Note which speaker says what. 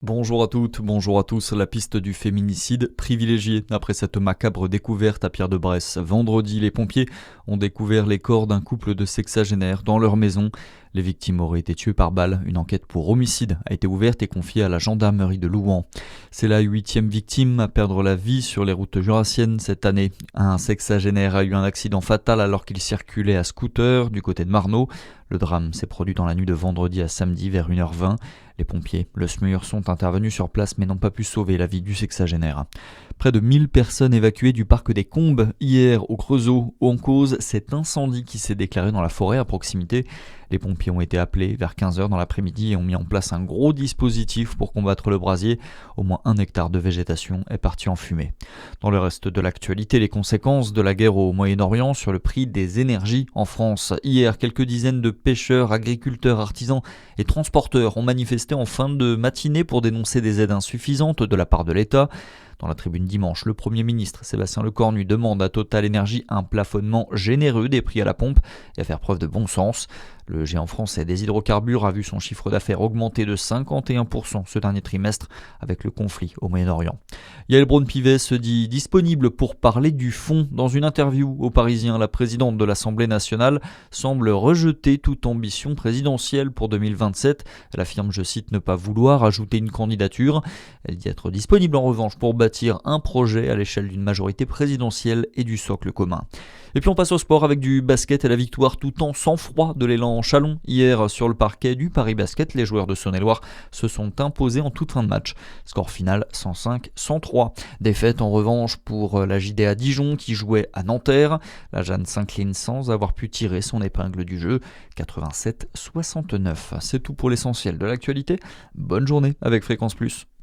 Speaker 1: Bonjour à toutes, bonjour à tous. La piste du féminicide privilégiée après cette macabre découverte à Pierre-de-Bresse. Vendredi, les pompiers ont découvert les corps d'un couple de sexagénaires dans leur maison. Les victimes auraient été tuées par balle. Une enquête pour homicide a été ouverte et confiée à la gendarmerie de Louhans. C'est la 8e victime à perdre la vie sur les routes jurassiennes cette année. Un sexagénaire a eu un accident fatal alors qu'il circulait à scooter du côté de Marnaux. Le drame s'est produit dans la nuit de vendredi à samedi vers 1h20. Les pompiers, le SMUR, sont intervenus sur place mais n'ont pas pu sauver la vie du sexagénaire. Près de 1000 personnes évacuées du parc des Combes hier au Creusot. En cause, cet incendie qui s'est déclaré dans la forêt à proximité. Les pompiers ont été appelés vers 15h dans l'après-midi et ont mis en place un gros dispositif pour combattre le brasier. Au moins 1 hectare de végétation est parti en fumée. Dans le reste de l'actualité, les conséquences de la guerre au Moyen-Orient sur le prix des énergies en France. Hier, quelques dizaines de pêcheurs, agriculteurs, artisans et transporteurs ont manifesté en fin de matinée pour dénoncer des aides insuffisantes de la part de l'État. Dans la tribune dimanche, le Premier ministre Sébastien Lecornu demande à Total Énergie un plafonnement généreux des prix à la pompe et à faire preuve de bon sens. Le géant français des hydrocarbures a vu son chiffre d'affaires augmenter de 51% ce dernier trimestre avec le conflit au Moyen-Orient. Yael Braun-Pivet se dit disponible pour parler du fond. Dans une interview aux Parisiens, la présidente de l'Assemblée nationale semble rejeter toute ambition présidentielle pour 2027. Elle affirme, je cite, ne pas vouloir ajouter une candidature. Elle dit être disponible en revanche pour bâtir un projet à l'échelle d'une majorité présidentielle et du socle commun. Et puis on passe au sport avec du basket et la victoire tout en sang-froid de l'élan Chalon. Hier sur le parquet du Paris Basket, les joueurs de Saône-et-Loire se sont imposés en toute fin de match. Score final 105-103. Défaite en revanche pour la JDA Dijon qui jouait à Nanterre. La Jeanne s'incline sans avoir pu tirer son épingle du jeu. 87-69. C'est tout pour l'essentiel de l'actualité. Bonne journée avec Fréquence Plus.